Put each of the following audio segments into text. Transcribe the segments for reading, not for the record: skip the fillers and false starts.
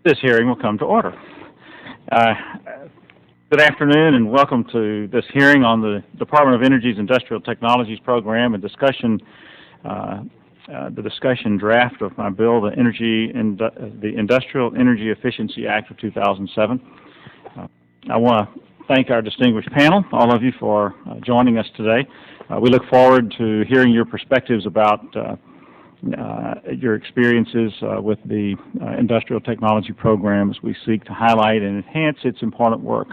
This hearing will come to order. Good afternoon and welcome to this hearing on the Department of Energy's Industrial Technologies Program and discussion, the discussion draft of my bill, the Industrial Energy Efficiency Act of 2007. I want to thank our distinguished panel, all of you, for joining us today. We look forward to hearing your perspectives about your experiences with the Industrial Technology Program as we seek to highlight and enhance its important work.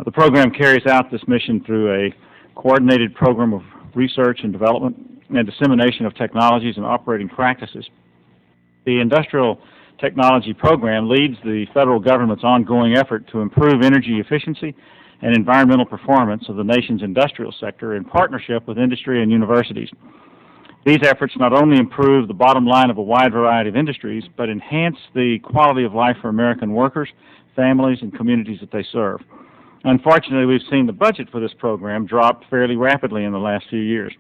The program carries out this mission through a coordinated program of research and development and dissemination of technologies and operating practices. The Industrial Technology Program leads the federal government's ongoing effort to improve energy efficiency and environmental performance of the nation's industrial sector in partnership with industry and universities. These efforts not only improve the bottom line of a wide variety of industries, but enhance the quality of life for American workers, families, and communities that they serve. Unfortunately, we've seen the budget for this program drop fairly rapidly in the last few years.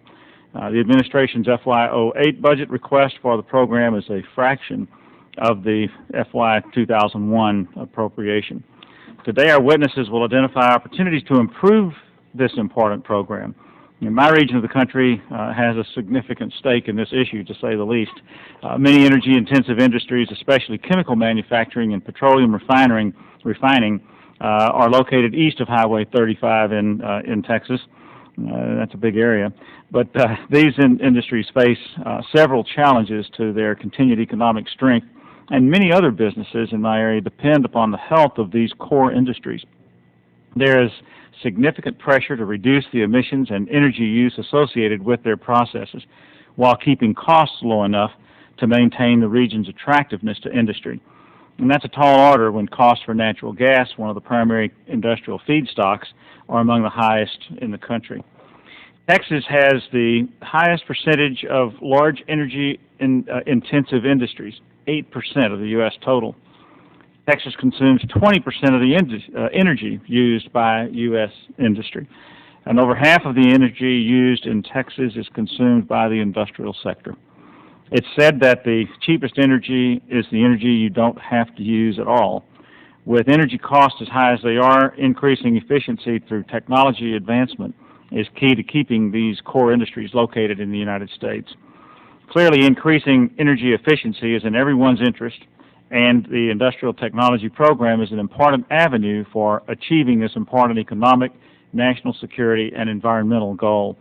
The administration's FY08 budget request for the program is a fraction of the FY 2001 appropriation. Today, our witnesses will identify opportunities to improve this important program. My region of the country has a significant stake in this issue, to say the least. Many energy-intensive industries, especially chemical manufacturing and petroleum refining, are located east of Highway 35 in Texas. That's a big area. But these industries face several challenges to their continued economic strength, and many other businesses in my area depend upon the health of these core industries. There is significant pressure to reduce the emissions and energy use associated with their processes while keeping costs low enough to maintain the region's attractiveness to industry. And that's a tall order when costs for natural gas, one of the primary industrial feedstocks, are among the highest in the country. Texas has the highest percentage of large energy intensive industries, 8% of the U.S. total. Texas consumes 20% of the energy used by U.S. industry, and over half of the energy used in Texas is consumed by the industrial sector. It's said that the cheapest energy is the energy you don't have to use at all. With energy costs as high as they are, increasing efficiency through technology advancement is key to keeping these core industries located in the United States. Clearly, increasing energy efficiency is in everyone's interest, and the Industrial Technology Program is an important avenue for achieving this important economic, national security, and environmental goal.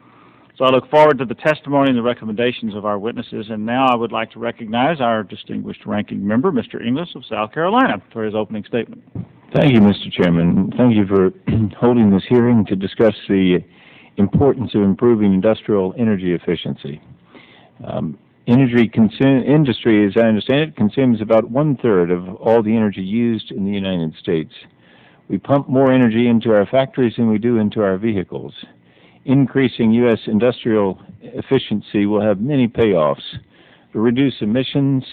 So I look forward to the testimony and the recommendations of our witnesses, and now I would like to recognize our distinguished ranking member, Mr. Inglis of South Carolina, for his opening statement. Thank you, Mr. Chairman. Thank you for holding this hearing to discuss the importance of improving industrial energy efficiency. Industry, as I understand it, consumes about 1/3 of all the energy used in the United States. We pump more energy into our factories than we do into our vehicles. Increasing U.S. industrial efficiency will have many payoffs: to reduce emissions,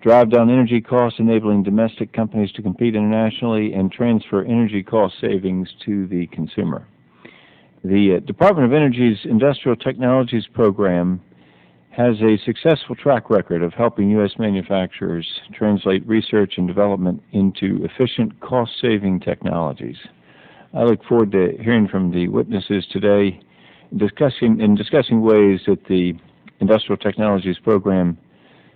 drive down energy costs, enabling domestic companies to compete internationally, and transfer energy cost savings to the consumer. The Department of Energy's Industrial Technologies Program has a successful track record of helping U.S. manufacturers translate research and development into efficient, cost-saving technologies. I look forward to hearing from the witnesses today and discussing ways that the Industrial Technologies Program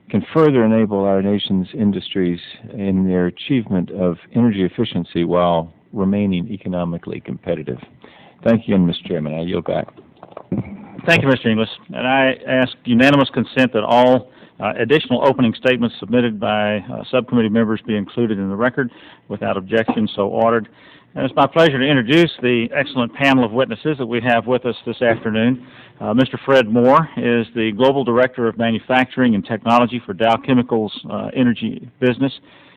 can further enable our nation's industries in their achievement of energy efficiency while remaining economically competitive. Thank you again, Mr. Chairman. I yield back. Thank you, Mr. Inglis. And I ask unanimous consent that all additional opening statements submitted by subcommittee members be included in the record without objection, so ordered. And it's my pleasure to introduce the excellent panel of witnesses that we have with us this afternoon. Mr. Fred Moore is the Global Director of Manufacturing and Technology for Dow Chemical's energy business.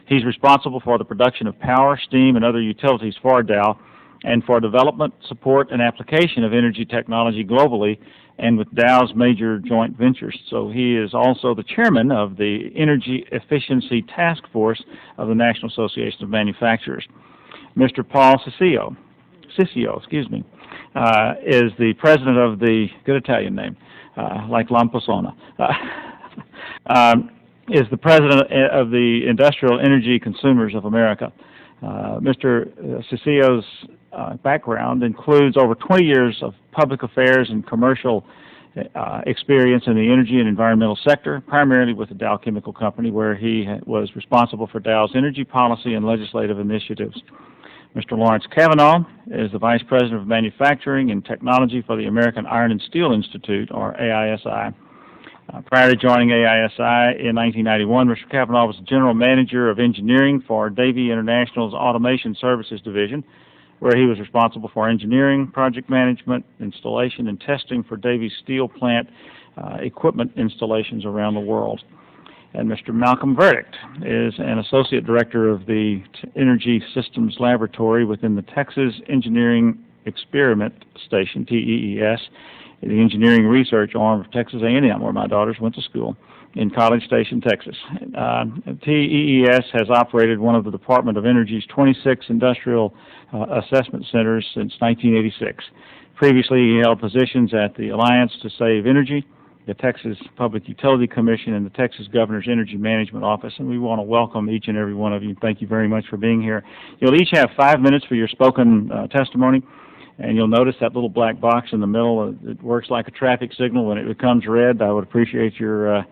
He's responsible for the production of power, steam, and other utilities for Dow, and for development, support, and application of energy technology globally and with Dow's major joint ventures. So he is also the chairman of the Energy Efficiency Task Force of the National Association of Manufacturers. Mr. Paul Cicio, is the president of the, good Italian name, like Lamposona. is the president of the Industrial Energy Consumers of America. Mr. Cicio's background includes over 20 years of public affairs and commercial experience in the energy and environmental sector, primarily with the Dow Chemical Company, where he was responsible for Dow's energy policy and legislative initiatives. Mr. Lawrence Kavanagh is the Vice President of Manufacturing and Technology for the American Iron and Steel Institute, or AISI. Prior to joining AISI in 1991, Mr. Kavanagh was the General Manager of Engineering for Davie International's Automation Services Division, where he was responsible for engineering, project management, installation, and testing for Davie's steel plant equipment installations around the world. And Mr. Malcolm Verdict is an Associate Director of the Energy Systems Laboratory within the Texas Engineering Experiment Station, TEES, the engineering research arm of Texas A&M, where my daughters went to school, in College Station, Texas. TEES has operated one of the Department of Energy's 26 industrial assessment centers since 1986. Previously, he held positions at the Alliance to Save Energy, the Texas Public Utility Commission, and the Texas Governor's Energy Management Office, and we want to welcome each and every one of you. Thank you very much for being here. You'll each have 5 minutes for your spoken testimony. And you'll notice that little black box in the middle. It works like a traffic signal. When it becomes red, I would appreciate your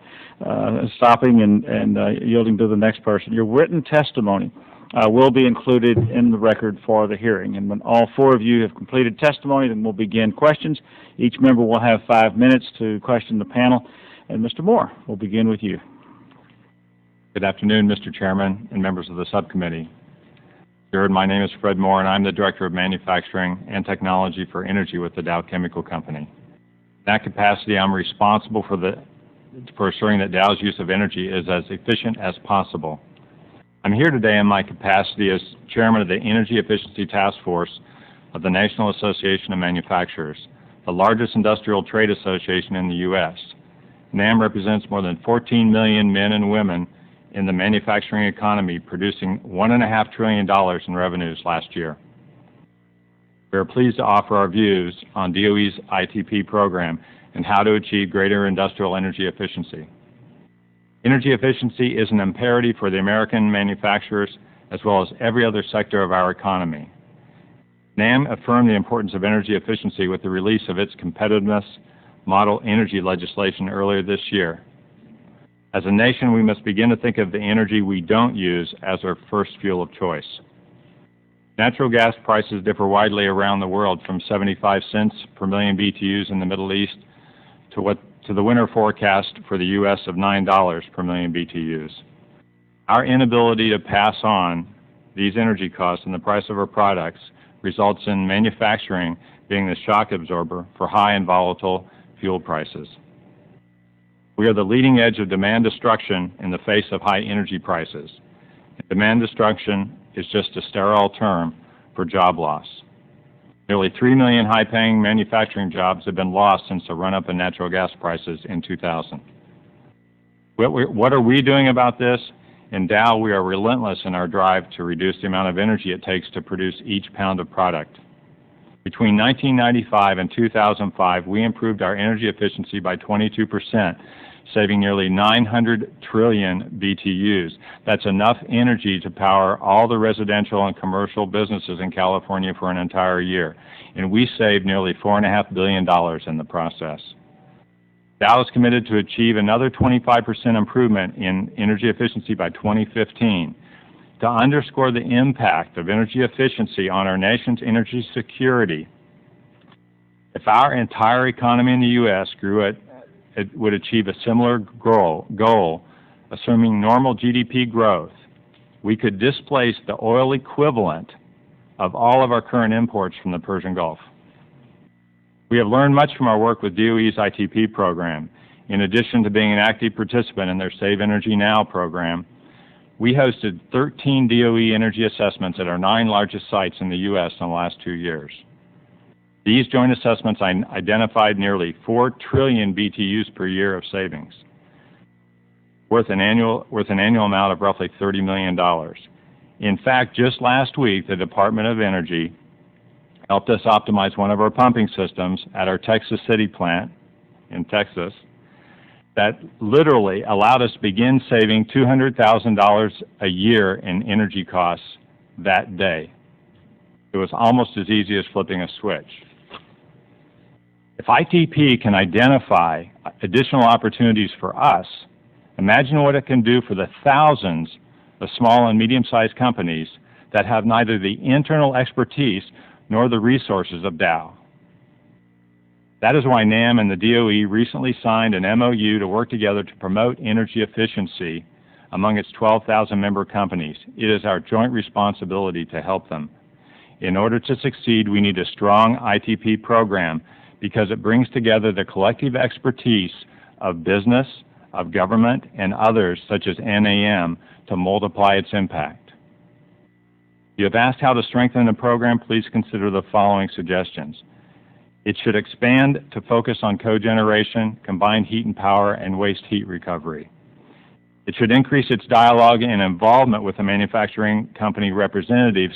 stopping and yielding to the next person. Your written testimony will be included in the record for the hearing. And when all 4 of you have completed testimony, then we'll begin questions. Each member will have 5 minutes to question the panel. And Mr. Moore, we'll begin with you. Good afternoon, Mr. Chairman and members of the subcommittee. My name is Fred Moore, and I'm the Director of Manufacturing and Technology for Energy with the Dow Chemical Company. In that capacity, I'm responsible for assuring that Dow's use of energy is as efficient as possible. I'm here today in my capacity as Chairman of the Energy Efficiency Task Force of the National Association of Manufacturers, the largest industrial trade association in the U.S. NAM represents more than 14 million men and women in the manufacturing economy, producing $1.5 trillion in revenues last year. We are pleased to offer our views on DOE's ITP program and how to achieve greater industrial energy efficiency. Energy efficiency is an imperative for the American manufacturers as well as every other sector of our economy. NAM affirmed the importance of energy efficiency with the release of its competitiveness model energy legislation earlier this year. As a nation, we must begin to think of the energy we don't use as our first fuel of choice. Natural gas prices differ widely around the world, from 75 cents per million BTUs in the Middle East to the winter forecast for the U.S. of $9 per million BTUs. Our inability to pass on these energy costs and the price of our products results in manufacturing being the shock absorber for high and volatile fuel prices. We are the leading edge of demand destruction in the face of high energy prices. Demand destruction is just a sterile term for job loss. Nearly 3 million high-paying manufacturing jobs have been lost since the run-up in natural gas prices in 2000. What are we doing about this? In Dow, we are relentless in our drive to reduce the amount of energy it takes to produce each pound of product. Between 1995 and 2005, we improved our energy efficiency by 22%, saving nearly 900 trillion BTUs. That's enough energy to power all the residential and commercial businesses in California for an entire year. And we saved nearly $4.5 billion in the process. Dow is committed to achieve another 25% improvement in energy efficiency by 2015. To underscore the impact of energy efficiency on our nation's energy security, if our entire economy in the U.S. grew it would achieve a similar goal, assuming normal GDP growth. We could displace the oil equivalent of all of our current imports from the Persian Gulf. We have learned much from our work with DOE's ITP program. In addition to being an active participant in their Save Energy Now program, we hosted 13 DOE energy assessments at our 9 largest sites in the U.S. in the last 2 years. These joint assessments identified nearly 4 trillion BTUs per year of savings, worth an annual amount of roughly $30 million. In fact, just last week, the Department of Energy helped us optimize one of our pumping systems at our Texas City plant in Texas. that literally allowed us to begin saving $200,000 a year in energy costs that day. It was almost as easy as flipping a switch. If ITP can identify additional opportunities for us, imagine what it can do for the thousands of small and medium-sized companies that have neither the internal expertise nor the resources of Dow. That is why NAM and the DOE recently signed an MOU to work together to promote energy efficiency among its 12,000 member companies. It is our joint responsibility to help them. In order to succeed, we need a strong ITP program because it brings together the collective expertise of business, of government, and others such as NAM to multiply its impact. If you have asked how to strengthen the program, please consider the following suggestions. It should expand to focus on cogeneration, combined heat and power, and waste heat recovery. It should increase its dialogue and involvement with the manufacturing company representatives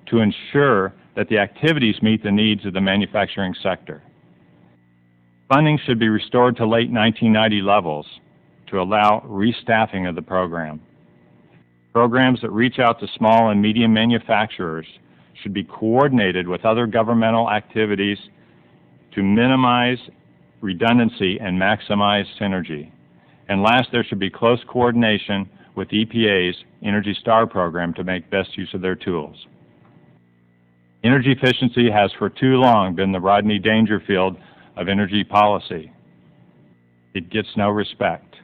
to ensure that the activities meet the needs of the manufacturing sector. Funding should be restored to late 1990 levels to allow restaffing of the program. Programs that reach out to small and medium manufacturers should be coordinated with other governmental activities to minimize redundancy and maximize synergy. And last, there should be close coordination with EPA's Energy Star program to make best use of their tools. Energy efficiency has for too long been the Rodney Dangerfield of energy policy. It gets no respect.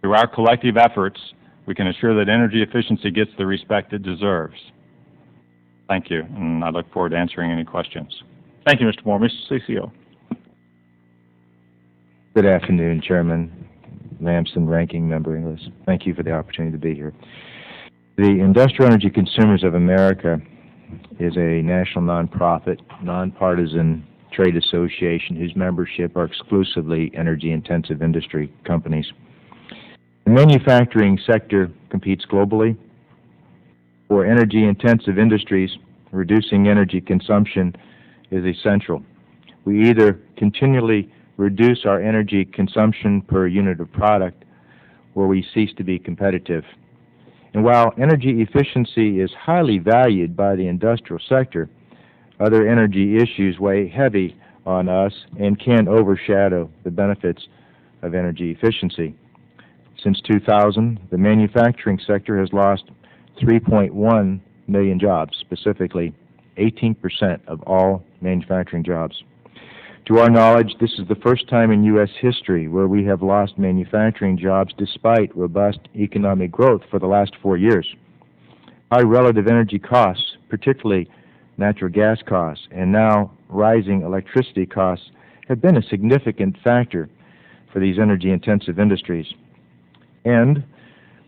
Through our collective efforts, we can assure that energy efficiency gets the respect it deserves. Thank you, and I look forward to answering any questions. Thank you, Mr. Moore. Mr. Cicio. Good afternoon, Chairman Lamson, Ranking Member Inglis. Thank you for the opportunity to be here. The Industrial Energy Consumers of America is a national nonprofit, nonpartisan trade association whose membership are exclusively energy-intensive industry companies. The manufacturing sector competes globally. For energy-intensive industries, reducing energy consumption is essential. We either continually reduce our energy consumption per unit of product, or we cease to be competitive. And while energy efficiency is highly valued by the industrial sector, other energy issues weigh heavy on us and can overshadow the benefits of energy efficiency. Since 2000, the manufacturing sector has lost 3.1 million jobs, specifically 18% of all manufacturing jobs. To our knowledge, this is the first time in U.S. history where we have lost manufacturing jobs despite robust economic growth for the last 4 years. High relative energy costs, particularly natural gas costs, and now rising electricity costs have been a significant factor for these energy-intensive industries. And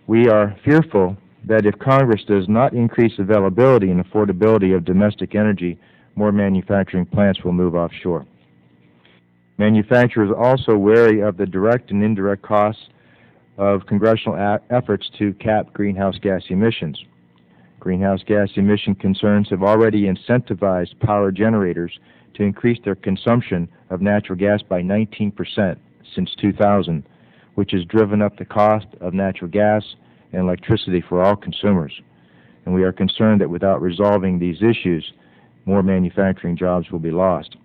we are fearful that if Congress does not increase availability and affordability of domestic energy, more manufacturing plants will move offshore. Manufacturers are also wary of the direct and indirect costs of congressional efforts to cap greenhouse gas emissions. Greenhouse gas emission concerns have already incentivized power generators to increase their consumption of natural gas by 19% since 2000, which has driven up the cost of natural gas and electricity for all consumers. And we are concerned that without resolving these issues, more manufacturing jobs will be lost.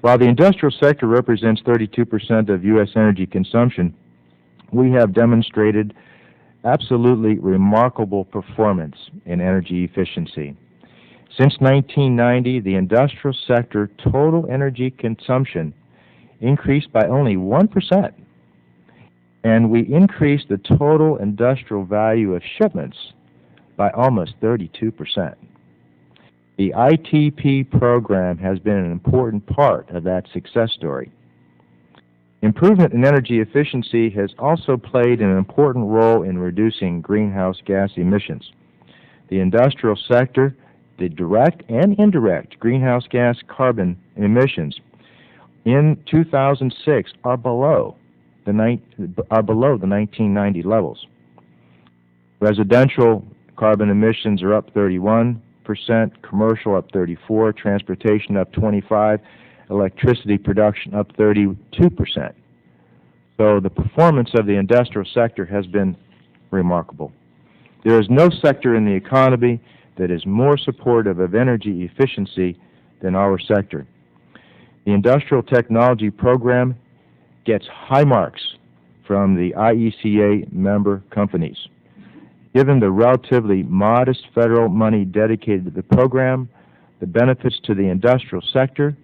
While the industrial sector represents 32% of U.S. energy consumption, we have demonstrated absolutely remarkable performance in energy efficiency. Since 1990, the industrial sector total energy consumption increased by only 1%, and we increased the total industrial value of shipments by almost 32%. The ITP program has been an important part of that success story. Improvement in energy efficiency has also played an important role in reducing greenhouse gas emissions. The industrial sector, the direct and indirect greenhouse gas carbon emissions in 2006 are below the 1990 levels. Residential carbon emissions are up 31%, commercial up 34%, transportation up 25%, electricity production up 32%. So the performance of the industrial sector has been remarkable. There is no sector in the economy that is more supportive of energy efficiency than our sector. The Industrial Technology Program gets high marks from the IECA member companies. Given the relatively modest federal money dedicated to the program, the benefits to the industrial sector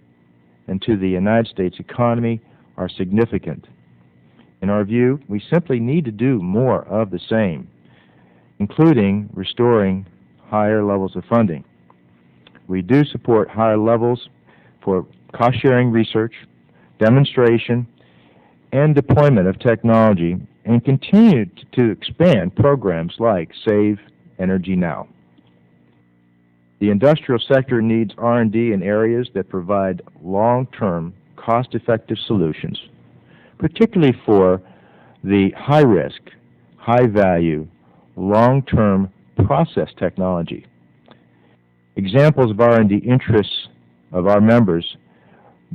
and to the United States economy are significant. In our view, we simply need to do more of the same, including restoring higher levels of funding. We do support higher levels for cost-sharing research, demonstration, and deployment of technology, and continue to expand programs like Save Energy Now. The industrial sector needs R&D in areas that provide long-term, cost-effective solutions, particularly for the high-risk, high-value, long-term process technology. Examples of R&D interests of our members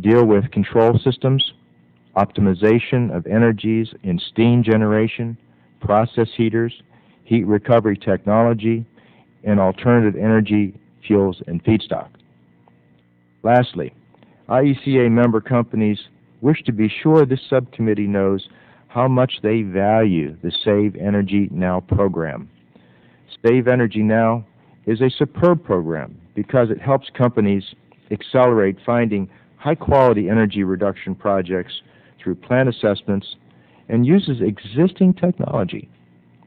deal with control systems, optimization of energies in steam generation, process heaters, heat recovery technology, and alternative energy fuels and feedstock. Lastly, IECA member companies wish to be sure this subcommittee knows how much they value the Save Energy Now program. Save Energy Now is a superb program because it helps companies accelerate finding high-quality energy reduction projects through plan assessments and uses existing technology,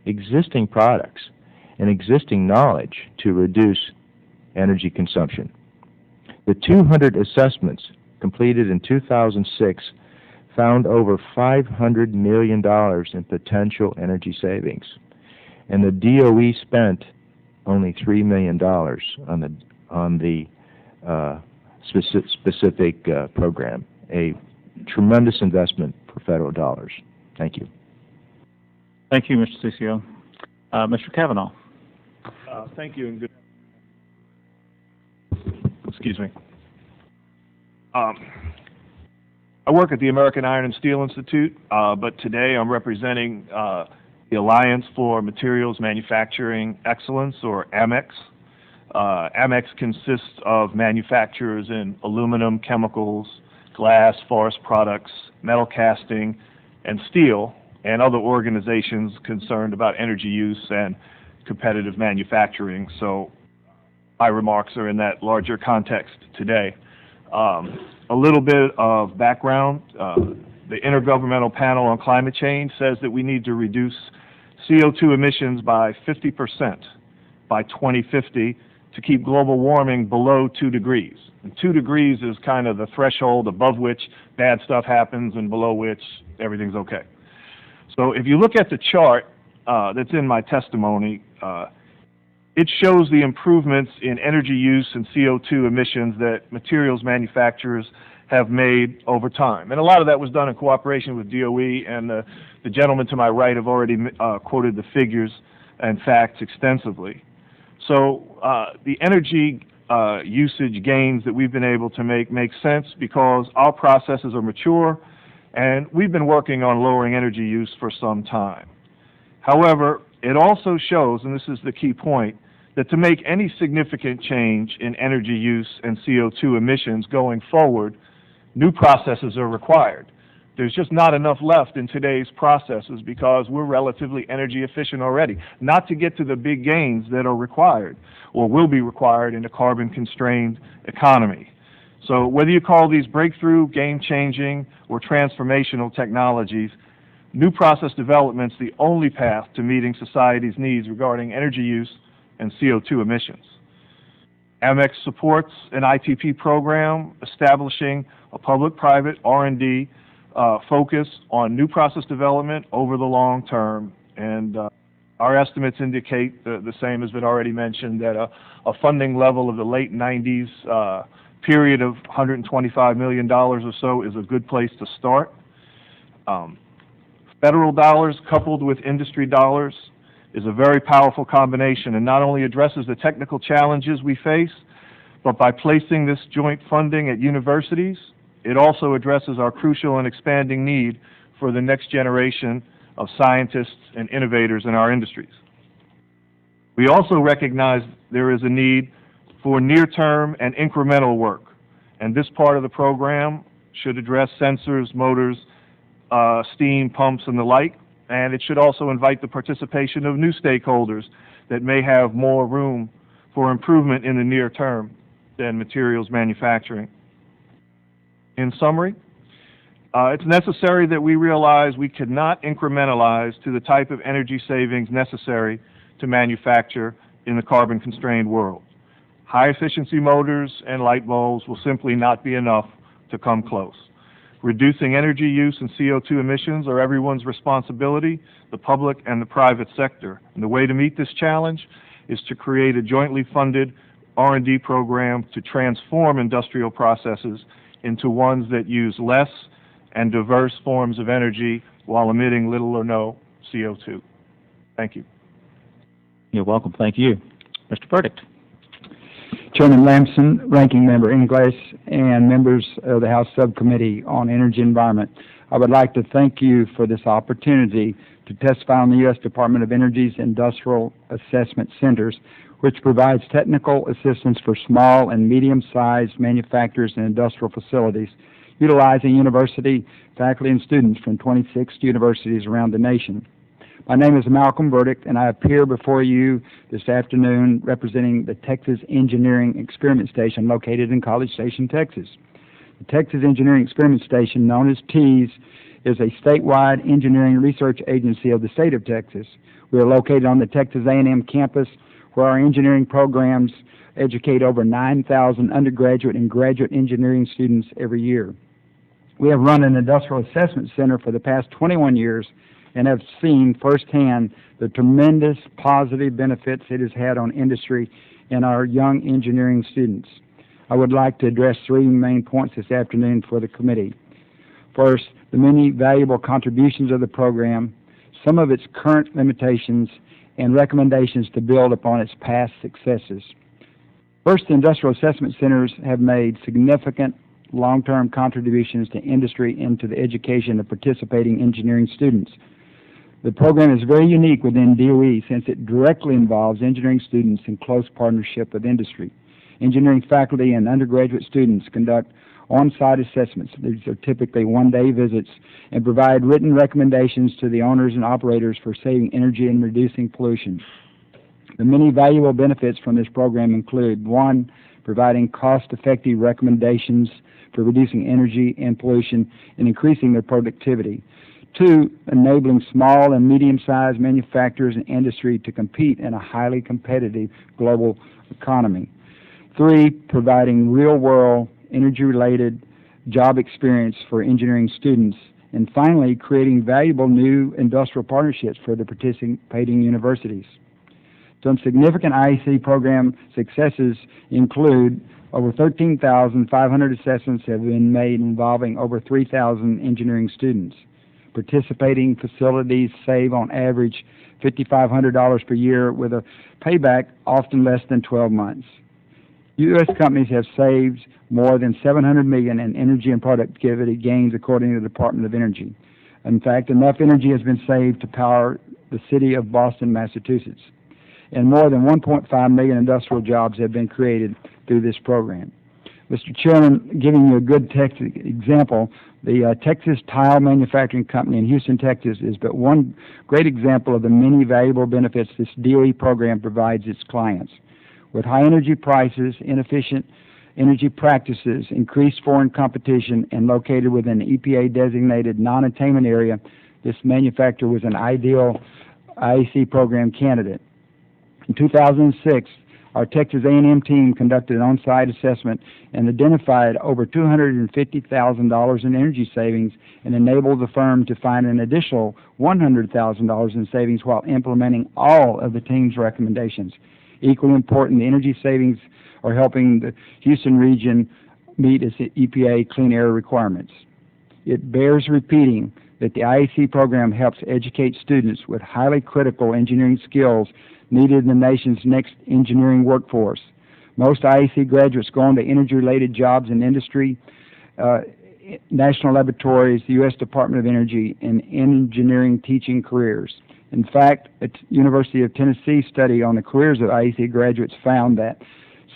existing products, and existing knowledge to reduce energy consumption. The 200 assessments completed in 2006 found over $500 million in potential energy savings, and the DOE spent only $3 million on the specific program, a tremendous investment for federal dollars. Thank you. Thank you, Mr. Cicio. Mr. Kavanaugh. Thank you, and good. Excuse me. I work at the American Iron and Steel Institute, but today I'm representing the Alliance for Materials Manufacturing Excellence, or AMEX. AMEX consists of manufacturers in aluminum, chemicals, glass, forest products, metal casting, and steel, and other organizations concerned about energy use and competitive manufacturing. So my remarks are in that larger context today. A little bit of background. The Intergovernmental Panel on Climate Change says that we need to reduce CO2 emissions by 50% by 2050 to keep global warming below 2 degrees. And 2 degrees is kind of the threshold above which bad stuff happens and below which everything's okay. So if you look at the chart that's in my testimony, it shows the improvements in energy use and CO2 emissions that materials manufacturers have made over time. And a lot of that was done in cooperation with DOE, and the gentleman to my right have already quoted the figures and facts extensively. So the energy usage gains that we've been able to make sense because our processes are mature, and we've been working on lowering energy use for some time. However, it also shows, and this is the key point, that to make any significant change in energy use and CO2 emissions going forward, new processes are required. There's just not enough left in today's processes because we're relatively energy efficient already, not to get to the big gains that are required or will be required in a carbon-constrained economy. So whether you call these breakthrough, game-changing, or transformational technologies, new process development's the only path to meeting society's needs regarding energy use and CO2 emissions. AMEX supports an ITP program establishing a public-private R&D focus on new process development over the long term, and our estimates indicate the same has been already mentioned, that a funding level of the late 90s period of $125 million or so is a good place to start. Federal dollars coupled with industry dollars is a very powerful combination, and not only addresses the technical challenges we face, but by placing this joint funding at universities, it also addresses our crucial and expanding need for the next generation of scientists and innovators in our industries. We also recognize there is a need for near-term and incremental work, and this part of the program should address sensors, motors, steam pumps, and the like, and it should also invite the participation of new stakeholders that may have more room for improvement in the near term than materials manufacturing. In summary, it's necessary that we realize we cannot incrementalize to the type of energy savings necessary to manufacture in the carbon-constrained world. High-efficiency motors and light bulbs will simply not be enough to come close. Reducing energy use and CO2 emissions are everyone's responsibility, the public and the private sector. And the way to meet this challenge is to create a jointly funded R&D program to transform industrial processes into ones that use less and diverse forms of energy while emitting little or no CO2. Thank you. You're welcome. Thank you. Mr. Verdict. Chairman Lamson, Ranking Member Inglis, and members of the House Subcommittee on Energy and Environment, I would like to thank you for this opportunity to testify on the U.S. Department of Energy's Industrial Assessment Centers, which provides technical assistance for small and medium-sized manufacturers and industrial facilities, utilizing university faculty and students from 26 universities around the nation. My name is Malcolm Verdict, and I appear before you this afternoon representing the Texas Engineering Experiment Station located in College Station, Texas. The Texas Engineering Experiment Station, known as TEES, is a statewide engineering research agency of the state of Texas. We are located on the Texas A&M campus, where our engineering programs educate over 9,000 undergraduate and graduate engineering students every year. We have run an industrial assessment center for the past 21 years and have seen firsthand the tremendous positive benefits it has had on industry and our young engineering students. I would like to address three main points this afternoon for the committee. First, the many valuable contributions of the program, some of its current limitations, and recommendations to build upon its past successes. First, the industrial assessment centers have made significant long-term contributions to industry and to the education of participating engineering students. The program is very unique within DOE since it directly involves engineering students in close partnership with industry. Engineering faculty and undergraduate students conduct on-site assessments. These are typically one-day visits and provide written recommendations to the owners and operators for saving energy and reducing pollution. The many valuable benefits from this program include: 1, providing cost-effective recommendations for reducing energy and pollution and increasing their productivity; 2, enabling small and medium-sized manufacturers and industry to compete in a highly competitive global economy; 3, providing real-world energy-related job experience for engineering students; and finally, creating valuable new industrial partnerships for the participating universities. Some significant IAC program successes include over 13,500 assessments have been made involving over 3,000 engineering students. Participating facilities save on average $5,500 per year with a payback often less than 12 months. U.S. companies have saved more than $700 million in energy and productivity gains according to the Department of Energy. In fact, enough energy has been saved to power the city of Boston, Massachusetts. And more than 1.5 million industrial jobs have been created through this program. Mr. Chairman, giving you a good example, the Texas Tile Manufacturing Company in Houston, Texas is but one great example of the many valuable benefits this DOE program provides its clients. With high energy prices, inefficient energy practices, increased foreign competition, and located within the EPA-designated non-attainment area, this manufacturer was an ideal IAC program candidate. In 2006, our Texas A&M team conducted an on-site assessment and identified over $250,000 in energy savings and enabled the firm to find an additional $100,000 in savings while implementing all of the team's recommendations. Equally important, the energy savings are helping the Houston region meet its EPA clean air requirements. It bears repeating that the IAC program helps educate students with highly critical engineering skills needed in the nation's next engineering workforce. Most IAC graduates go on to energy-related jobs in industry national laboratories, the U.S. Department of Energy, and engineering teaching careers. In fact, a University of Tennessee study on the careers of IAC graduates found that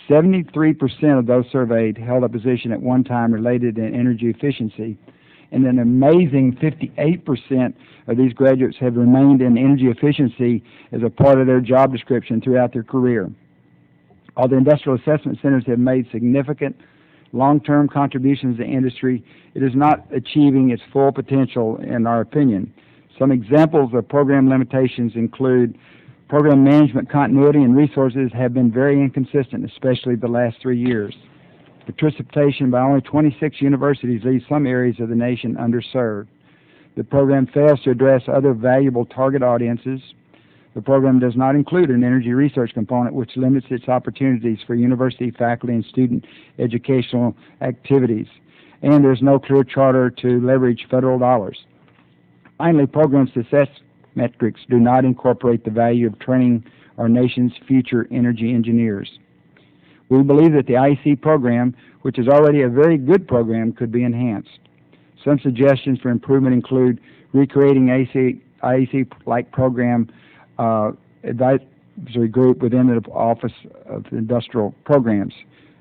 73% of those surveyed held a position at one time related to energy efficiency, and an amazing 58% of these graduates have remained in energy efficiency as a part of their job description throughout their career. Although industrial assessment centers have made significant long-term contributions to industry, it is not achieving its full potential in our opinion. Some examples of program limitations include program management continuity and resources have been very inconsistent, especially the last 3 years. Participation by only 26 universities leaves some areas of the nation underserved. The program fails to address other valuable target audiences. The program does not include an energy research component, which limits its opportunities for university, faculty, and student educational activities. And there's no clear charter to leverage federal dollars. Finally, program success metrics do not incorporate the value of training our nation's future energy engineers. We believe that the IAC program, which is already a very good program, could be enhanced. Some suggestions for improvement include recreating IAC-like program advisory group within the Office of Industrial Programs,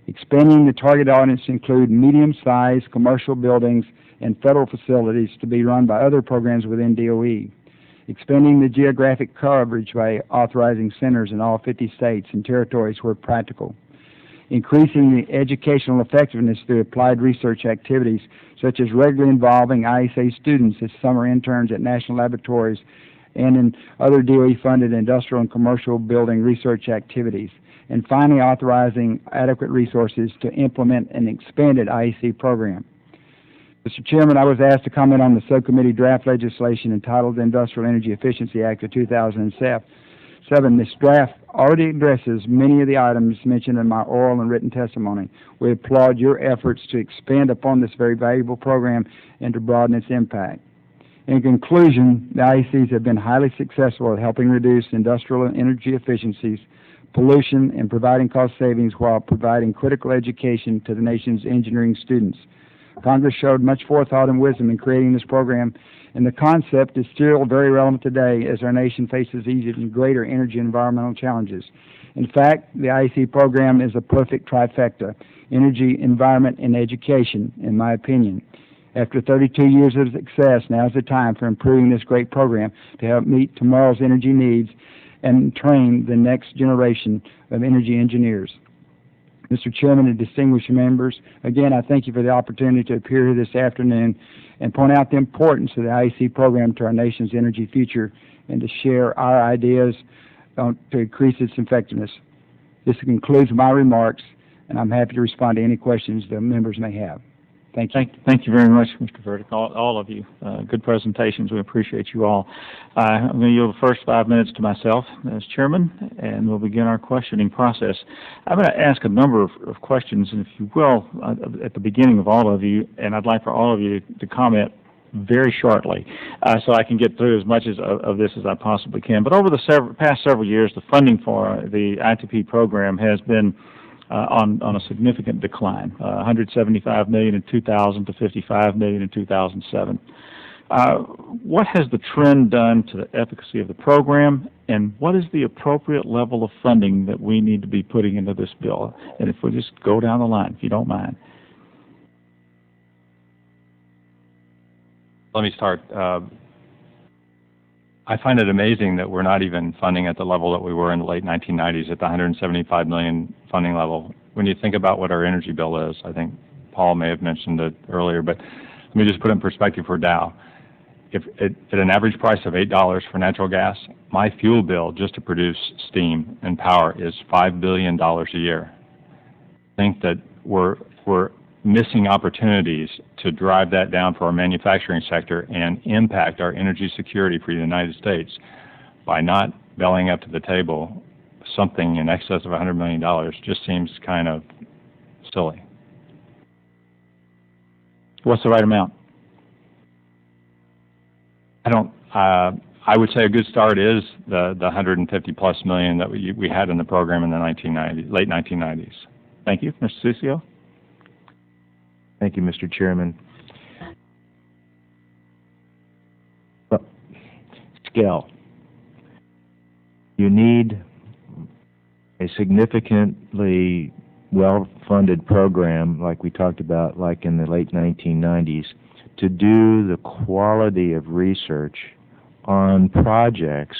expanding the target audience to include medium-sized commercial buildings and federal facilities to be run by other programs within DOE, expanding the geographic coverage by authorizing centers in all 50 states and territories where practical, increasing the educational effectiveness through applied research activities, such as regularly involving IAC students as summer interns at national laboratories and in other DOE-funded industrial and commercial building research activities, and finally authorizing adequate resources to implement an expanded IAC program. Mr. Chairman, I was asked to comment on the subcommittee draft legislation entitled the Industrial Energy Efficiency Act of 2007. This draft already addresses many of the items mentioned in my oral and written testimony. We applaud your efforts to expand upon this very valuable program and to broaden its impact. In conclusion, the IACs have been highly successful at helping reduce industrial and energy efficiencies, pollution, and providing cost savings while providing critical education to the nation's engineering students. Congress showed much forethought and wisdom in creating this program, and the concept is still very relevant today as our nation faces even greater energy and environmental challenges. In fact, the IAC program is a perfect trifecta: energy, environment, and education, in my opinion. After 32 years of success, now is the time for improving this great program to help meet tomorrow's energy needs and train the next generation of energy engineers. Mr. Chairman and distinguished members, again, I thank you for the opportunity to appear here this afternoon and point out the importance of the IAC program to our nation's energy future and to share our ideas to increase its effectiveness. This concludes my remarks, and I'm happy to respond to any questions the members may have. Thank you. Thank you very much, Mr. Verdick, all of you. Good presentations. We appreciate you all. I'm going to yield the first 5 minutes to myself as chairman, and we'll begin our questioning process. I'm going to ask a number of questions, and if you will, at the beginning of all of you, and I'd like for all of you to comment very shortly so I can get through as much of this as I possibly can. But over the past several years, the funding for the ITP program has been on a significant decline, $175 million in 2000 to $55 million in 2007. What has the trend done to the efficacy of the program, and what is the appropriate level of funding that we need to be putting into this bill? And if we just go down the line, if you don't mind. Let me start. I find it amazing that we're not even funding at the level that we were in the late 1990s at the $175 million funding level. When you think about what our energy bill is, I think Paul may have mentioned it earlier, but let me just put it in perspective for Dow. If at an average price of $8 for natural gas, my fuel bill just to produce steam and power is $5 billion a year. I think that we're missing opportunities to drive that down for our manufacturing sector and impact our energy security for the United States by not bellying up to the table something in excess of $100 million just seems kind of silly. What's the right amount? I would say a good start is the 150 plus million that we had in the program in the late 1990s. Thank you. Mr. Cicio? Thank you, Mr. Chairman. scale. You need a significantly well-funded program, like we talked about, like in the late 1990s, to do the quality of research on projects,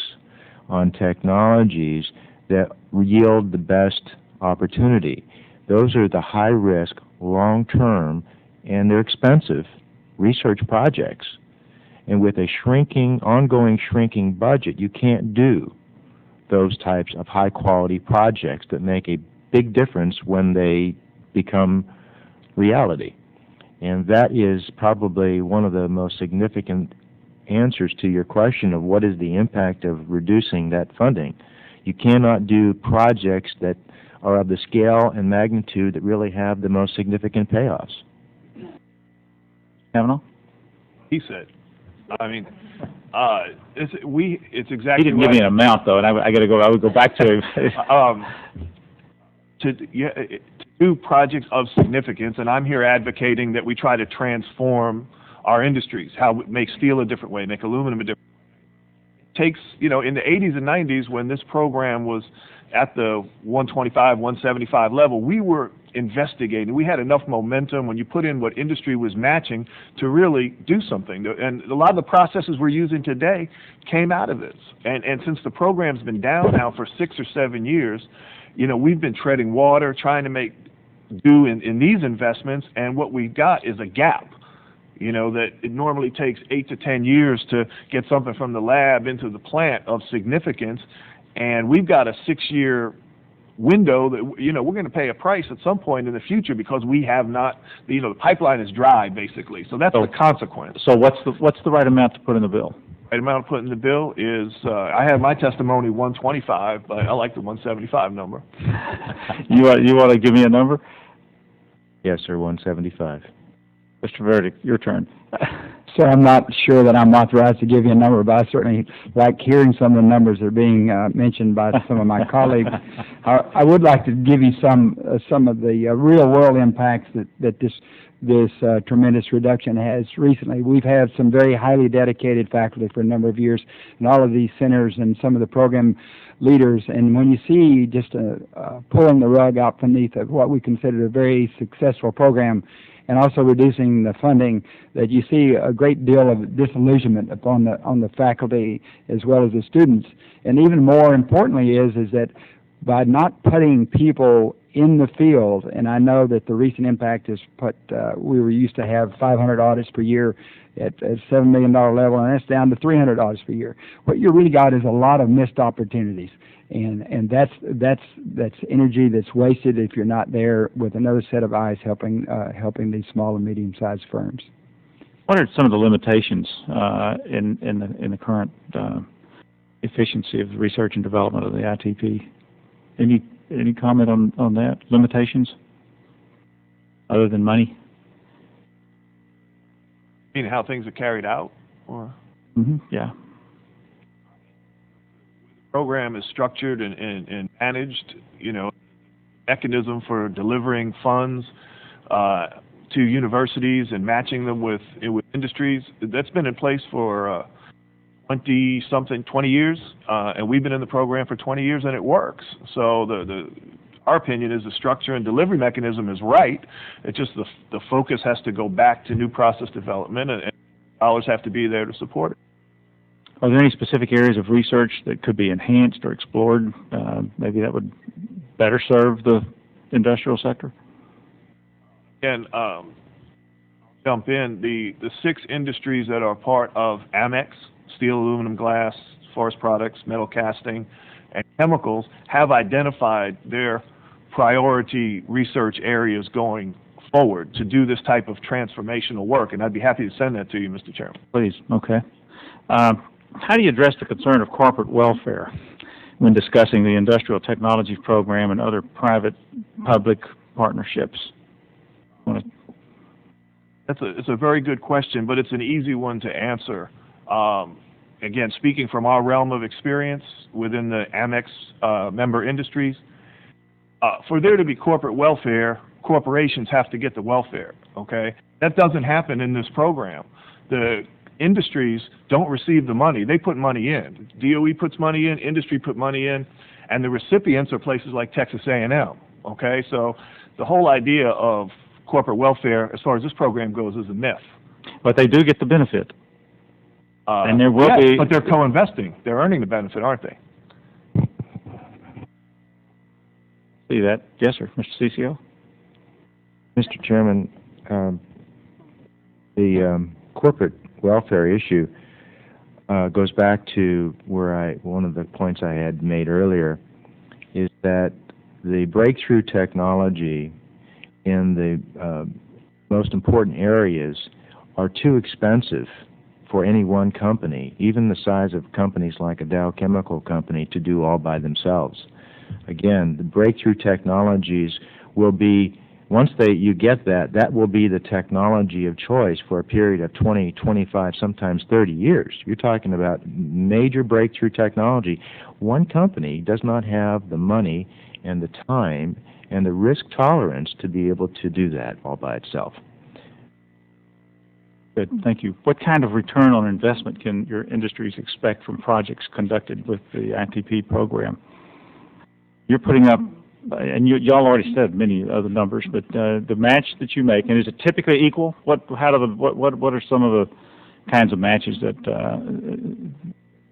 on technologies that yield the best opportunity. Those are the high-risk, long-term, and they're expensive research projects. And with a ongoing shrinking budget, you can't do those types of high-quality projects that make a big difference when they become reality. And that is probably one of the most significant answers to your question of what is the impact of reducing that funding. You cannot do projects that are of the scale and magnitude that really have the most significant payoffs. Kavanaugh? He said. I mean, it's exactly. He didn't give me an amount though, and I would go back to. To do projects of significance, and I'm here advocating that we try to transform our industries, make steel a different way, make aluminum a different way. It takes, in the 80s and 90s when this program was at the 125, 175 level, we were investigating. We had enough momentum when you put in what industry was matching to really do something. And a lot of the processes we're using today came out of this. And since the program's been down now for 6 or 7 years, we've been treading water, trying to do in these investments, and what we got is a gap. That it normally takes 8 to 10 years to get something from the lab into the plant of significance, and we've got a 6-year window that we're going to pay a price at some point in the future because we have not, the pipeline is dry basically. So that's the consequence. So what's the right amount to put in the bill? The amount to put in the bill is, I have my testimony 125, but I like the 175 number. You want to give me a number? Yes, sir, 175. Mr. Verdict, your turn. So I'm not sure that I'm authorized to give you a number, but I certainly like hearing some of the numbers that are being mentioned by some of my colleagues. I would like to give you some of the real-world impacts that this tremendous reduction has recently. We've had some very highly dedicated faculty for a number of years in all of these centers and some of the program leaders, and when you see just pulling the rug out beneath of what we consider a very successful program, and also reducing the funding, that you see a great deal of disillusionment on the faculty as well as the students. And even more importantly is that by not putting people in the field, and I know that the recent impact is we were used to have 500 audits per year at $7 million level, and that's down to 300 audits per year. What you really got is a lot of missed opportunities. And that's energy that's wasted if you're not there with another set of eyes helping these small and medium-sized firms. What are some of the limitations in the current efficiency of the research and development of the ITP? Any comment on that? Limitations other than money? You mean how things are carried out, or? Mm-hmm. Yeah. Program is structured and managed, mechanism for delivering funds to universities and matching them with industries. That's been in place for 20 years, and we've been in the program for 20 years, and it works. So our opinion is the structure and delivery mechanism is right. It's just the focus has to go back to new process development, and dollars have to be there to support it. Are there any specific areas of research that could be enhanced or explored? Maybe that would better serve the industrial sector? And jump in, the 6 industries that are part of Amex, steel, aluminum, glass, forest products, metal casting, and chemicals, have identified their priority research areas going forward to do this type of transformational work, and I'd be happy to send that to you, Mr. Chairman. Please, okay. How do you address the concern of corporate welfare when discussing the industrial technologies program and other private-public partnerships? It's a very good question, but it's an easy one to answer. Again, speaking from our realm of experience within the Amex member industries, for there to be corporate welfare, corporations have to get the welfare, okay? That doesn't happen in this program. The industries don't receive the money. They put money in. DOE puts money in, industry put money in, and the recipients are places like Texas A&M, okay? So the whole idea of corporate welfare, as far as this program goes, is a myth. But they do get the benefit. And there will be... but they're co-investing. They're earning the benefit, aren't they? See that? Yes, sir. Mr. Cicio? Mr. Chairman, the corporate welfare issue goes back to one of the points I had made earlier, is that the breakthrough technology in the most important areas are too expensive for any one company, even the size of companies like a Dow Chemical Company, to do all by themselves. Again, the breakthrough technologies will be, once you get that, that will be the technology of choice for a period of 20, 25, sometimes 30 years. You're talking about major breakthrough technology. One company does not have the money and the time and the risk tolerance to be able to do that all by itself. Good, thank you. What kind of return on investment can your industries expect from projects conducted with the ITP program? You're putting up, and y'all already said many other numbers, but the match that you make, and is it typically equal? What are some of the kinds of matches that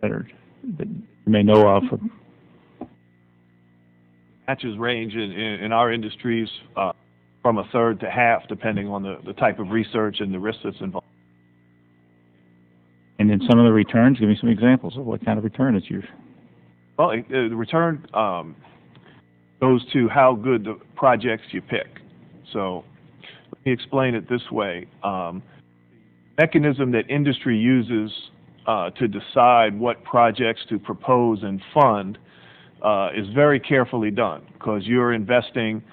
you may know of? Matches range in our industries from a third to half, depending on the type of research and the risk that's involved. And then some of the returns, give me some examples of what kind of return it's yours. Well, the return goes to how good the projects you pick. So let me explain it this way. Mechanism that industry uses to decide what projects to propose and fund is very carefully done, because you're investing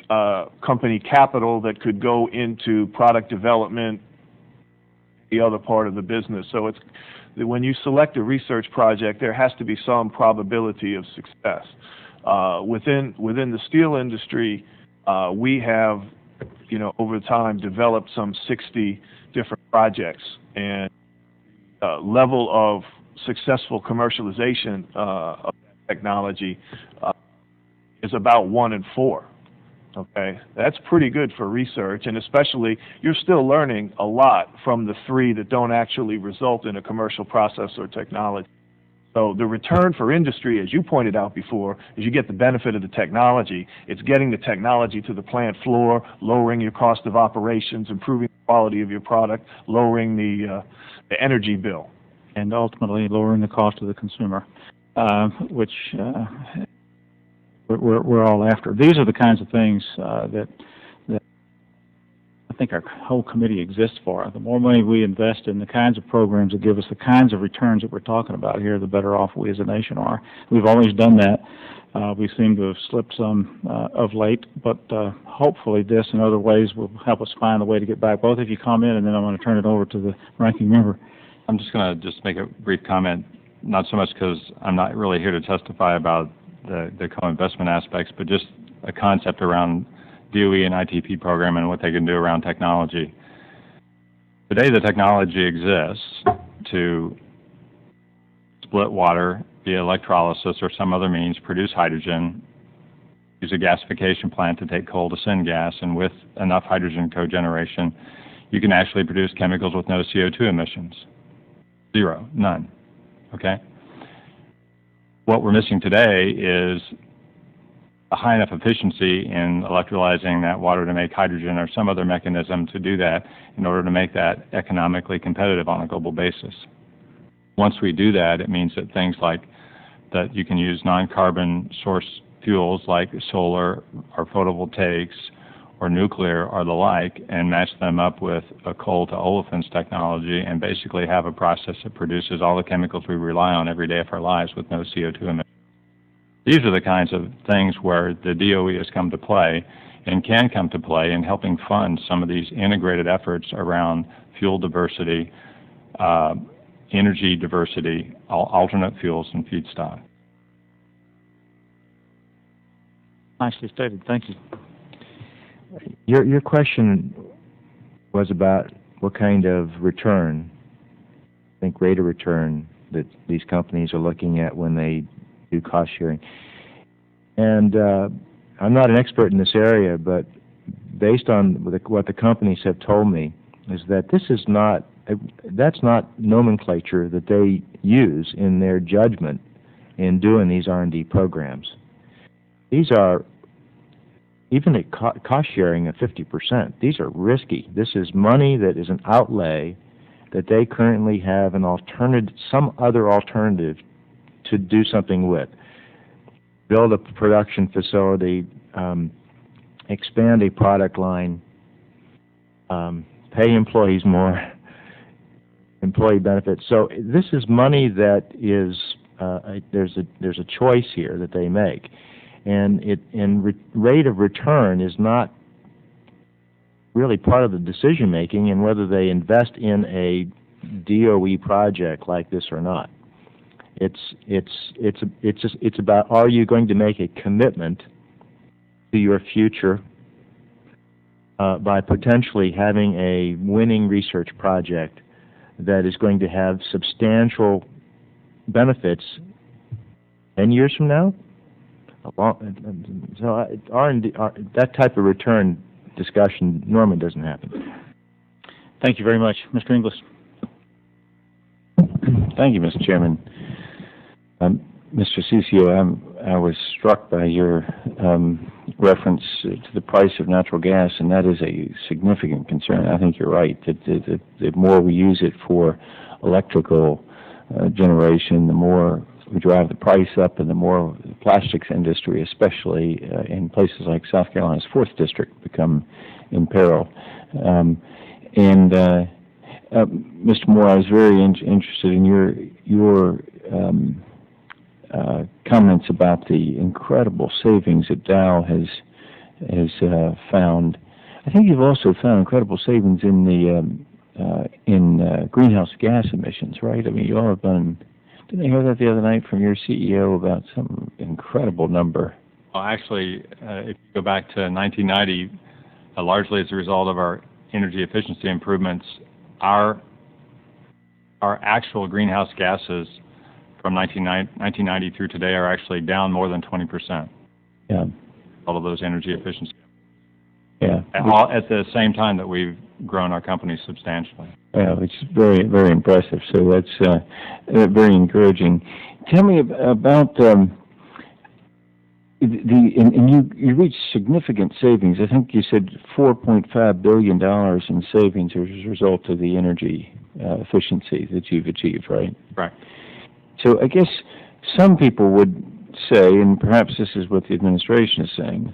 company capital that could go into product development, the other part of the business. So it's when you select a research project, there has to be some probability of success. Within the steel industry, we have, over time developed some 60 different projects, and level of successful commercialization of technology is about 1 in 4. Okay, that's pretty good for research, and especially you're still learning a lot from the 3 that don't actually result in a commercial process or technology. So the return for industry, as you pointed out before, is you get the benefit of the technology. It's getting the technology to the plant floor, lowering your cost of operations, improving the quality of your product, lowering the energy bill, and ultimately lowering the cost to the consumer, which we're all after. These are the kinds of things that I think our whole committee exists for. The more money we invest in the kinds of programs that give us the kinds of returns that we're talking about here, the better off we as a nation are. We've always done that. We seem to have slipped some of late, but hopefully this and other ways will help us find a way to get back. Both of you comment, and then I'm going to turn it over to the ranking member. I'm just going to make a brief comment, not so much because I'm not really here to testify about the co-investment aspects, but just a concept around DOE and ITP program and what they can do around technology. Today the technology exists to split water via electrolysis or some other means, produce hydrogen, use a gasification plant to take coal to syngas, and with enough hydrogen cogeneration, you can actually produce chemicals with no CO2 emissions. Zero, none, okay? What we're missing today is a high enough efficiency in electrolyzing that water to make hydrogen or some other mechanism to do that in order to make that economically competitive on a global basis. Once we do that, it means that things like that you can use non-carbon source fuels like solar or photovoltaics or nuclear or the like, and match them up with a coal to olefins technology and basically have a process that produces all the chemicals we rely on every day of our lives with no CO2 emissions. These are the kinds of things where the DOE has come to play and can come to play in helping fund some of these integrated efforts around fuel diversity, energy diversity, alternate fuels, and feedstock. Nicely stated. Thank you. Your question was about what kind of return think, rate of return that these companies are looking at when they do cost sharing. And I'm not an expert in this area, but based on what the companies have told me, is that that's not nomenclature that they use in their judgment in doing these R&D programs. These are, even at cost sharing of 50%, these are risky. This is money that is an outlay that they currently have some other alternative to do something with. Build a production facility, expand a product line, pay employees more, employee benefits. So this is money that is there's a choice here that they make, and rate of return is not really part of the decision making in whether they invest in a DOE project like this or not. It's about, are you going to make a commitment to your future by potentially having a winning research project that is going to have substantial benefits 10 years from now? So R&D, that type of return discussion normally doesn't happen. Thank you very much. Mr. Inglis. Thank you, Mr. Chairman. Mr. Cicio, I was struck by your reference to the price of natural gas, and that is a significant concern. I think you're right, that the more we use it for electrical generation, the more we drive the price up, and the more the plastics industry, especially in places like South Carolina's 4th District, become in peril. Mr. Moore, I was very interested in your comments about the incredible savings that Dow has found. I think you've also found incredible savings in the greenhouse gas emissions, right? I mean, you all have done. Didn't I hear that the other night from your CEO about some incredible number? Well, actually, if you go back to 1990, largely as a result of our energy efficiency improvements, our actual greenhouse gases from 1990 through today are actually down more than 20%. Yeah. All of those energy efficiency. Yeah. At the same time that we've grown our company substantially. Yeah, it's very, very impressive. So that's very encouraging. Tell me about you reached significant savings. I think you said $4.5 billion in savings as a result of the energy efficiency that you've achieved, right? Right. So I guess some people would say, and perhaps this is what the administration is saying,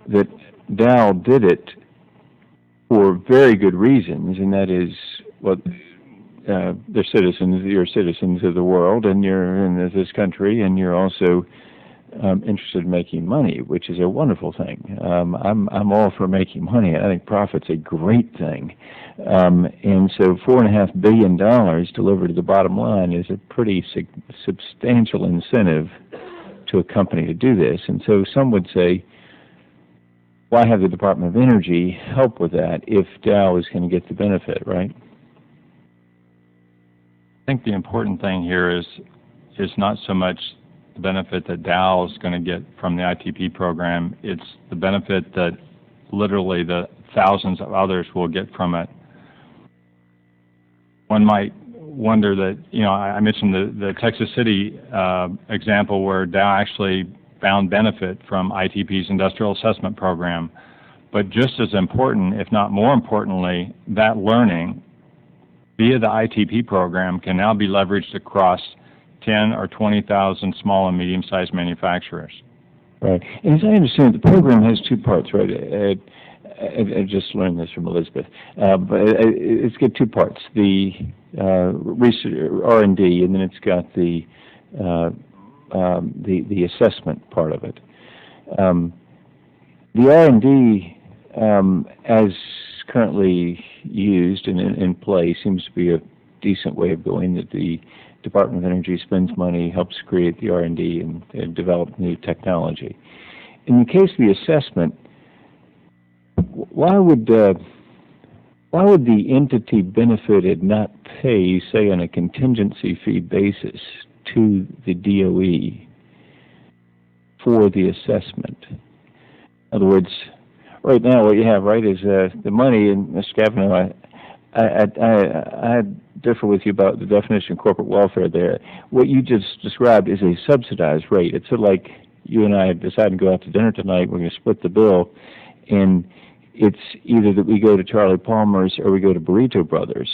that Dow did it for very good reasons, and that is, well, they're citizens. You're citizens of the world, and you're in this country, and you're also interested in making money, which is a wonderful thing. I'm all for making money. I think profit's a great thing, and so $4.5 billion delivered to the bottom line is a pretty substantial incentive to a company to do this. And so some would say, why have the Department of Energy help with that if Dow is going to get the benefit, right? I think the important thing here is not so much the benefit that Dow is going to get from the ITP program. It's the benefit that literally the thousands of others will get from it. One might wonder that, I mentioned the Texas City example where Dow actually found benefit from ITP's industrial assessment program. But just as important, if not more importantly, that learning via the ITP program can now be leveraged across 10 or 20,000 small and medium-sized manufacturers. Right. And as I understand it, the program has two parts, right? I just learned this from Elizabeth. But it's got two parts: the research, R&D, and then it's got the assessment part of it. The R&D, as currently used and in place, seems to be a decent way of going. That the Department of Energy spends money, helps create the R&D, and develop new technology. In the case of the assessment, why would why would the entity benefited not pay, say, on a contingency fee basis to the DOE for the assessment? In other words, right now what you have, right, is the money, and Mr. Kavanaugh, I differ with you about the definition of corporate welfare there. What you just described is a subsidized rate. It's sort of like you and I decide to go out to dinner tonight, we're going to split the bill, and it's either that we go to Charlie Palmer's or we go to Burrito Brothers.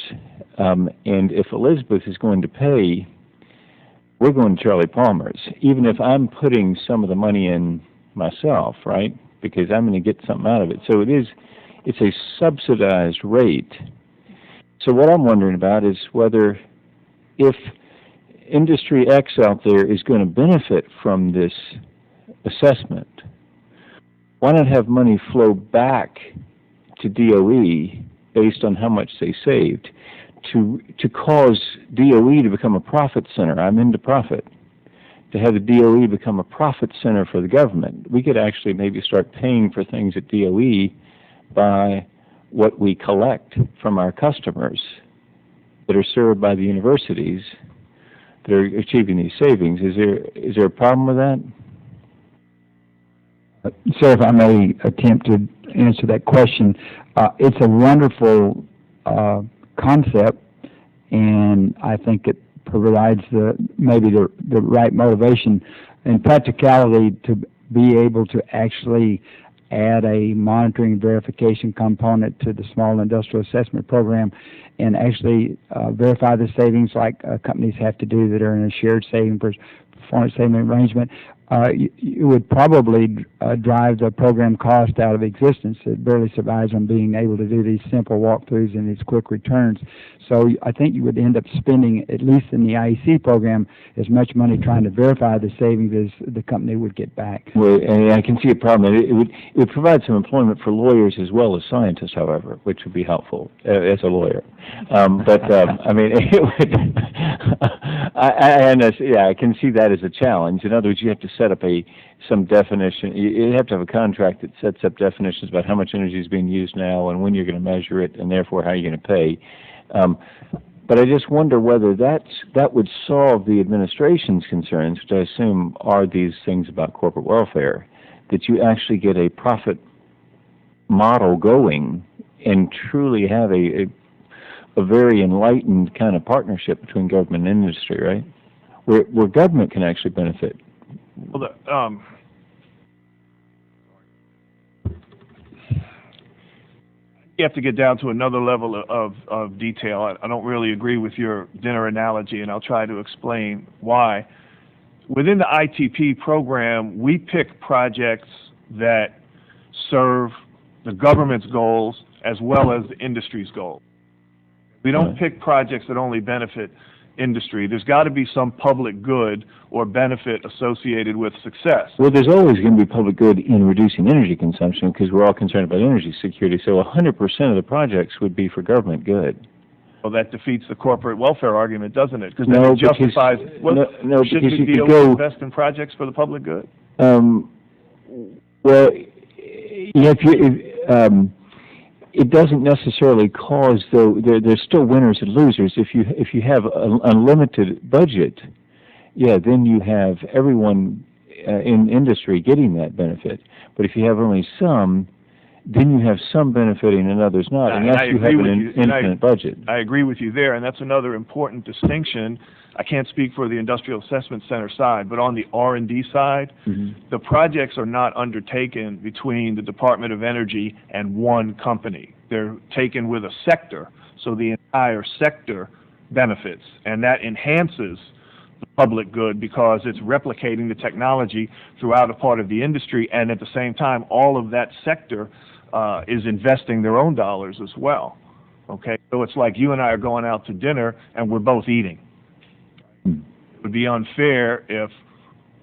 And if Elizabeth is going to pay, we're going to Charlie Palmer's, even if I'm putting some of the money in myself, right? Because I'm going to get something out of it. So it's a subsidized rate. So what I'm wondering about is whether if Industry X out there is going to benefit from this assessment, why not have money flow back to DOE based on how much they saved to cause DOE to become a profit center? I'm into profit. To have the DOE become a profit center for the government. We could actually maybe start paying for things at DOE by what we collect from our customers that are served by the universities that are achieving these savings. Is there a problem with that? Sir, if I may attempt to answer that question, it's a wonderful concept, and I think it provides maybe the right motivation and practicality to be able to actually add a monitoring verification component to the small industrial assessment program and actually verify the savings like companies have to do that are in a shared saving performance saving arrangement. You would probably drive the program cost out of existence. It barely survives on being able to do these simple walkthroughs and these quick returns. So I think you would end up spending, at least in the IAC program, as much money trying to verify the savings as the company would get back. Well, and I can see a problem. It would provide some employment for lawyers as well as scientists, however, which would be helpful as a lawyer. I mean, it would. I can see that as a challenge. In other words, you have to set up some definition. You have to have a contract that sets up definitions about how much energy is being used now and when you're going to measure it, and therefore how you're going to pay. But I just wonder whether that would solve the administration's concerns, which I assume are these things about corporate welfare, that you actually get a profit model going and truly have a very enlightened kind of partnership between government and industry, right? Where government can actually benefit. Well, you have to get down to another level of detail. I don't really agree with your dinner analogy, and I'll try to explain why. Within the ITP program, we pick projects that serve the government's goals as well as the industry's goals. We don't pick projects that only benefit industry. There's got to be some public good or benefit associated with success. Well, there's always going to be public good in reducing energy consumption because we're all concerned about energy security. So 100% of the projects would be for government good. Well, that defeats the corporate welfare argument, doesn't it? Because no, it justifies. No, shouldn't because the you could DOE go invest in projects for the public good? Well, it doesn't necessarily cause, though. There's still winners and losers. If you have an unlimited budget, then you have everyone in industry getting that benefit. But if you have only some, then you have some benefiting and others not, unless you have an infinite budget. I agree with you there, and that's another important distinction. I can't speak for the Industrial Assessment Center side, but on the R&D side, the projects are not undertaken between the Department of Energy and one company. They're taken with a sector, so the entire sector benefits, and that enhances the public good because it's replicating the technology throughout a part of the industry, and at the same time, all of that sector is investing their own dollars as well. Okay, so it's like you and I are going out to dinner, and we're both eating. It would be unfair if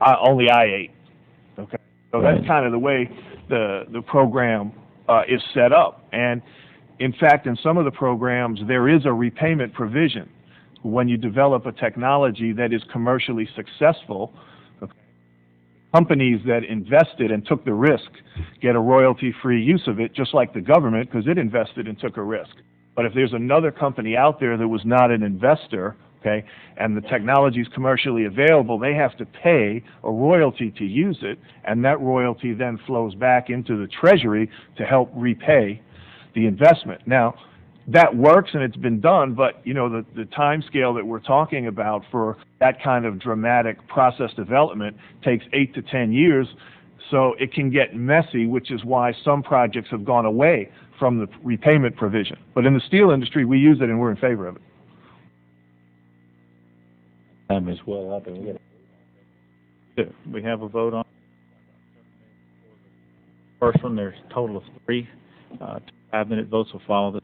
only I ate. Okay, so that's kind of the way the program is set up. And in fact, in some of the programs, there is a repayment provision. When you develop a technology that is commercially successful, companies that invested and took the risk get a royalty-free use of it, just like the government, because it invested and took a risk. But if there's another company out there that was not an investor, okay, and the technology is commercially available, they have to pay a royalty to use it, and that royalty then flows back into the Treasury to help repay the investment. Now, that works and it's been done, but you know, the time scale that we're talking about for that kind of dramatic process development takes 8 to 10 years, so it can get messy, which is why some projects have gone away from the repayment provision. But in the steel industry, we use it and we're in favor of it. Time is well up, and We have a vote on first one. There's a total of 3. 5-minute votes will follow the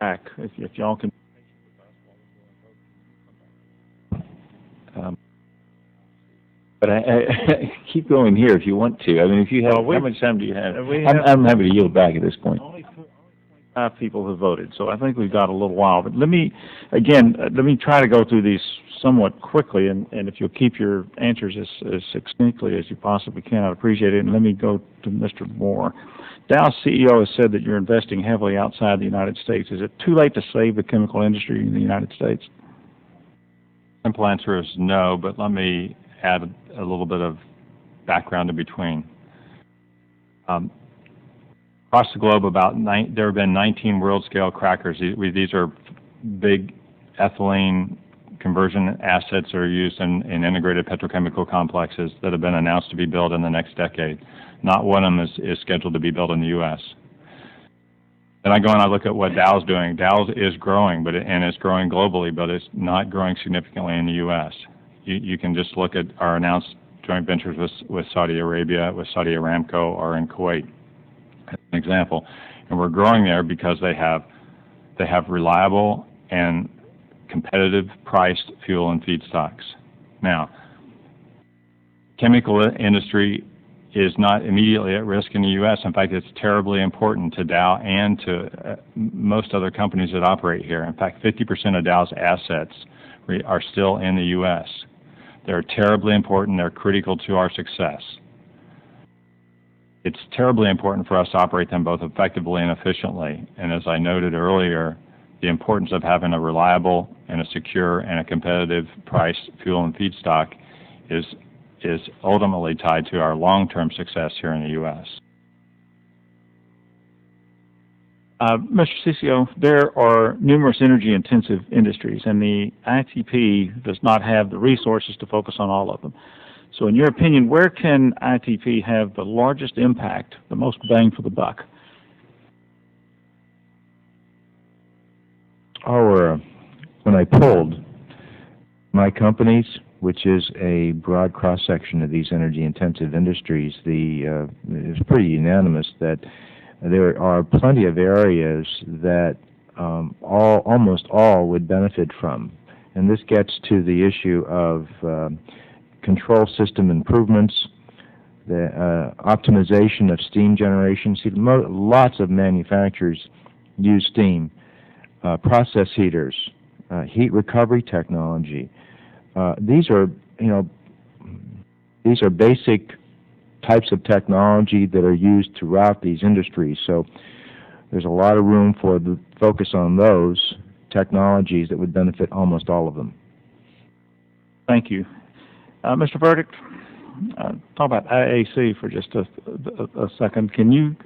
back. If y'all can. But I keep going here if you want to. I mean, if you have, how much time do you have? I'm happy to yield back at this point. Only 5 people have voted, so I think we've got a little while. But let me try to go through these somewhat quickly, and if you'll keep your answers as succinctly as you possibly can, I'd appreciate it. And let me go to Mr. Moore. Dow's CEO has said that you're investing heavily outside the United States. Is it too late to save the chemical industry in the United States? Simple answer is no, but let me add a little bit of background in between. Across the globe, there have been 19 world-scale crackers. These are big ethylene conversion assets that are used in integrated petrochemical complexes that have been announced to be built in the next decade. Not one of them is scheduled to be built in the U.S. Then I go and I look at what Dow's doing. Dow is growing, and it's growing globally, but it's not growing significantly in the U.S. You can just look at our announced joint ventures with Saudi Arabia, with Saudi Aramco, or in Kuwait, as an example. And we're growing there because they have reliable and competitive priced fuel and feedstocks. Now, chemical industry is not immediately at risk in the U.S. In fact, it's terribly important to Dow and to most other companies that operate here. In fact, 50% of Dow's assets are still in the U.S. They're terribly important. They're critical to our success. It's terribly important for us to operate them both effectively and efficiently. And as I noted earlier, the importance of having a reliable and a secure and a competitive priced fuel and feedstock is ultimately tied to our long-term success here in the U.S. Mr. Cicio, there are numerous energy-intensive industries, and the ITP does not have the resources to focus on all of them. So in your opinion, where can ITP have the largest impact, the most bang for the buck? When I polled my companies, which is a broad cross-section of these energy-intensive industries, it was pretty unanimous that there are plenty of areas that almost all would benefit from. And this gets to the issue of control system improvements, the optimization of steam generation. See, lots of manufacturers use steam, process heaters, heat recovery technology. These are basic types of technology that are used throughout these industries. So there's a lot of room for the focus on those technologies that would benefit almost all of them. Thank you. Mr. Verdict, talk about IAC for just a second. Can you,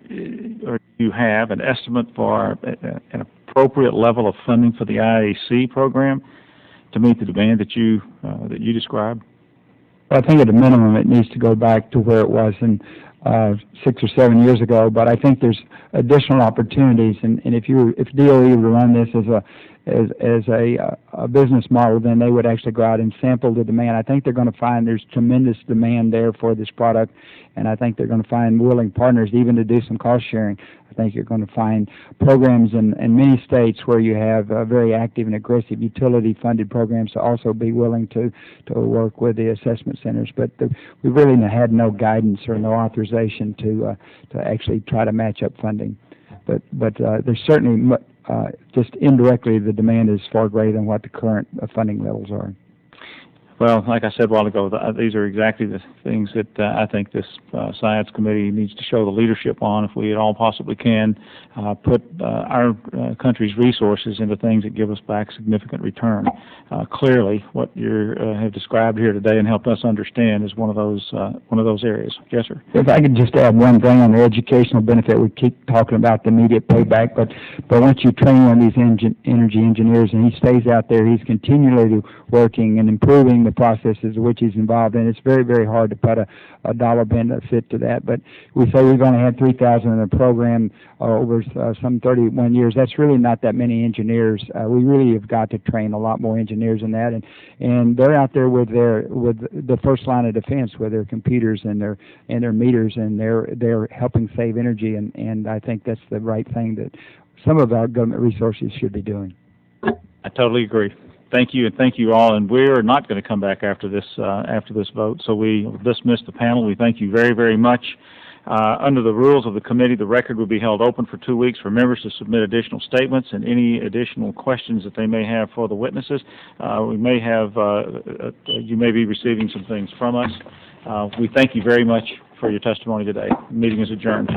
or do you have an estimate for an appropriate level of funding for the IAC program to meet the demand that you described? Well, I think at a minimum it needs to go back to where it was in 6 or 7 years ago. But I think there's additional opportunities, and if DOE would run this as a business model, then they would actually go out and sample the demand. I think they're going to find there's tremendous demand there for this product, and I think they're going to find willing partners even to do some cost sharing. I think you're going to find programs in many states where you have very active and aggressive utility-funded programs to also be willing to work with the assessment centers. But we really had no guidance or no authorization to actually try to match up funding. But there's certainly just indirectly the demand is far greater than what the current funding levels are. Well, like I said a while ago, these are exactly the things that I think this Science Committee needs to show the leadership on if we at all possibly can put our country's resources into things that give us back significant return. Clearly, what you have described here today and helped us understand is one of those areas. Yes, sir. If I could just add one thing on the educational benefit, we keep talking about the immediate payback, but once you train one of these energy engineers and he stays out there, he's continually working and improving the processes which he's involved in. It's very, very hard to put a dollar benefit to that. But we say we've only had 3,000 in the program over some 31 years. That's really not that many engineers. We really have got to train a lot more engineers in that, and they're out there with the first line of defense with their computers and their meters, and they're helping save energy, and I think that's the right thing that some of our government resources should be doing. I totally agree. Thank you, and thank you all. And we're not going to come back after this vote, so we dismiss the panel. We thank you very, very much. Under the rules of the committee, the record will be held open for 2 weeks for members to submit additional statements and any additional questions that they may have for the witnesses. You may be receiving some things from us. We thank you very much for your testimony today. The meeting is adjourned.